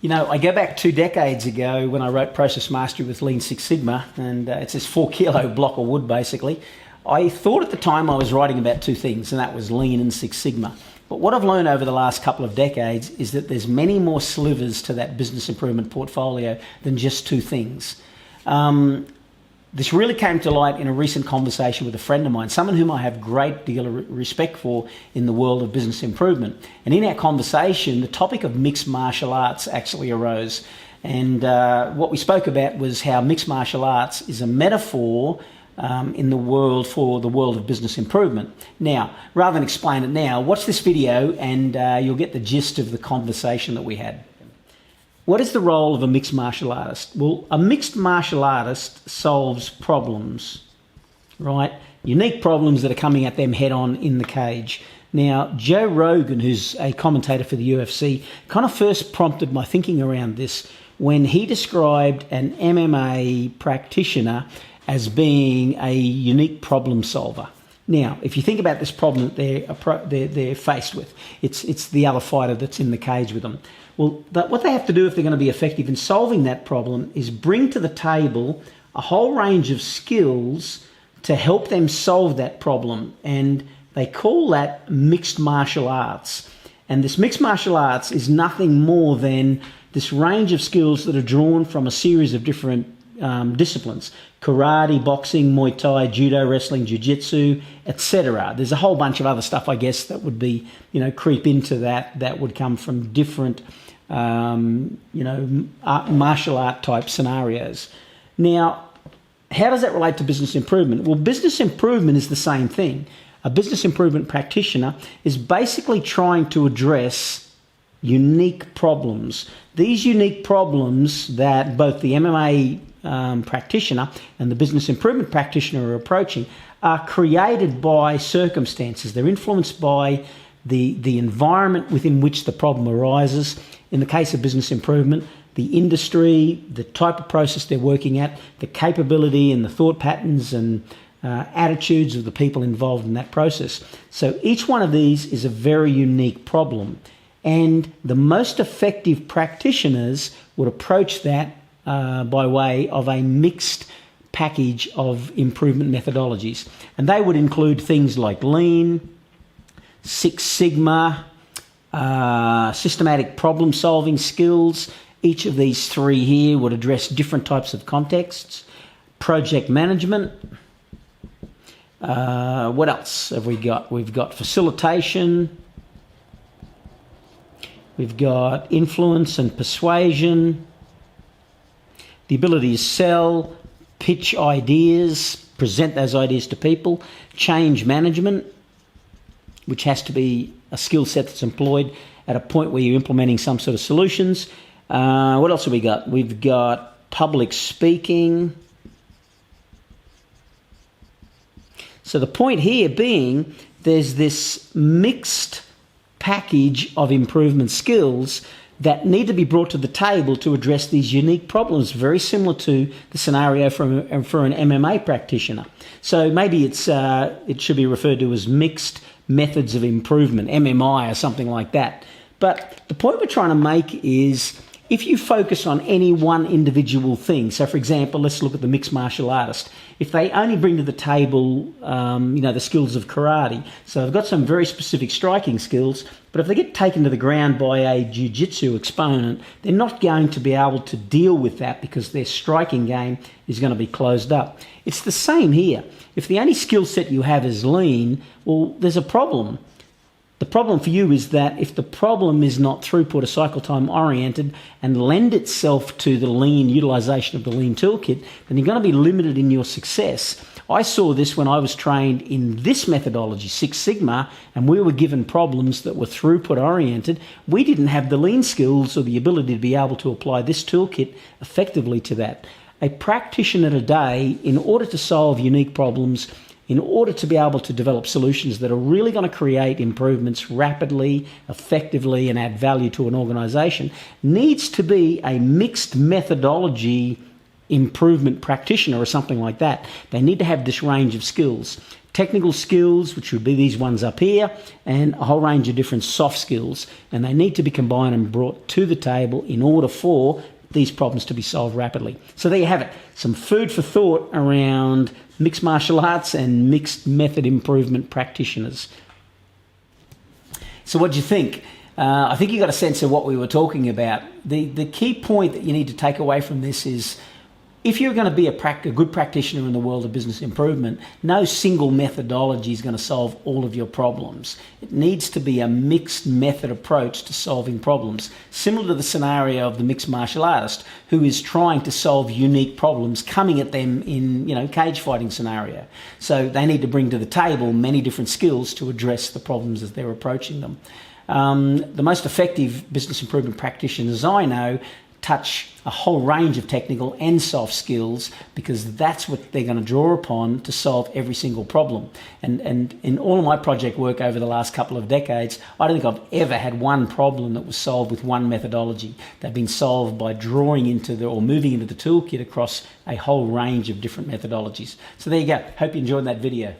You know, I go back 2 decades ago when I wrote Process Mastery with Lean Six Sigma, and it's this 4-kilo block of wood, basically. I thought at the time I was writing about 2 things, and that was Lean and Six Sigma. But what I've learned over the last couple of decades is that there's many more slivers to that business improvement portfolio than just 2 things. This really came to light in a recent conversation with a friend of mine, someone whom I have a great deal of respect for in the world of business improvement. And in our conversation, the topic of mixed martial arts actually arose. And what we spoke about was how mixed martial arts is a metaphor in the world for the world of business improvement. Now, rather than explain it now, watch this video and you'll get the gist of the conversation that we had. What is the role of a mixed martial artist? Well, a mixed martial artist solves problems, right? Unique problems that are coming at them head on in the cage. Now, Joe Rogan, who's a commentator for the UFC, kind of first prompted my thinking around this when he described an MMA practitioner as being a unique problem solver. Now, if you think about this problem that they're faced with, it's the other fighter that's in the cage with them. Well, what they have to do if they're going to be effective in solving that problem is bring to the table a whole range of skills to help them solve that problem. And they call that mixed martial arts. And this mixed martial arts is nothing more than this range of skills that are drawn from a series of different disciplines: karate, boxing, Muay Thai, judo, wrestling, jiu-jitsu, etc. There's a whole bunch of other stuff, I guess, that would be, creep into that would come from different, martial art type scenarios. Now, how does that relate to business improvement? Well, business improvement is the same thing. A business improvement practitioner is basically trying to address unique problems. These unique problems that both the MMA practitioner and the business improvement practitioner are approaching are created by circumstances. They're influenced by the environment within which the problem arises. In the case of business improvement, the industry, the type of process they're working at, the capability and the thought patterns and attitudes of the people involved in that process. So each one of these is a very unique problem. And the most effective practitioners would approach that by way of a mixed package of improvement methodologies. And they would include things like Lean, Six Sigma, systematic problem solving skills. Each of these 3 here would address different types of contexts. Project management. What else have we got? We've got facilitation. We've got influence and persuasion. The ability to sell, pitch ideas, present those ideas to people. Change management, which has to be a skill set that's employed at a point where you're implementing some sort of solutions. What else have we got? We've got public speaking. So the point here being there's this mixed package of improvement skills that need to be brought to the table to address these unique problems, very similar to the scenario for an MMA practitioner. So maybe it should be referred to as mixed methods of improvement, MMI or something like that. But the point we're trying to make is if you focus on any one individual thing, so for example, let's look at the mixed martial artist. If they only bring to the table, the skills of karate, so they've got some very specific striking skills, but if they get taken to the ground by a jiu-jitsu exponent, they're not going to be able to deal with that because their striking game is going to be closed up. It's the same here. If the only skill set you have is lean, well, there's a problem. The problem for you is that if the problem is not throughput or cycle time oriented and lend itself to the lean utilization of the lean toolkit, then you're going to be limited in your success. I saw this when I was trained in this methodology, Six Sigma, and we were given problems that were throughput oriented. We didn't have the lean skills or the ability to be able to apply this toolkit effectively to that. A practitioner today, in order to solve unique problems, in order to be able to develop solutions that are really going to create improvements rapidly, effectively, and add value to an organization, needs to be a mixed methodology improvement practitioner or something like that. They need to have this range of skills. technical skills, which would be these ones up here, and a whole range of different soft skills, and they need to be combined and brought to the table in order for these problems to be solved rapidly. So there you have it, some food for thought around mixed martial arts and mixed method improvement practitioners. So what do you think? I think you got a sense of what we were talking about. The key point that you need to take away from this is, if you're going to be a good practitioner in the world of business improvement, no single methodology is going to solve all of your problems. It needs to be a mixed method approach to solving problems, similar to the scenario of the mixed martial artist who is trying to solve unique problems coming at them in, cage fighting scenario. So they need to bring to the table many different skills to address the problems as they're approaching them. The most effective business improvement practitioners I know touch a whole range of technical and soft skills, because that's what they're going to draw upon to solve every single problem. And in all of my project work over the last couple of decades, I don't think I've ever had one problem that was solved with one methodology. They've been solved by drawing into or moving into the toolkit across a whole range of different methodologies. So there you go. Hope you enjoyed that video.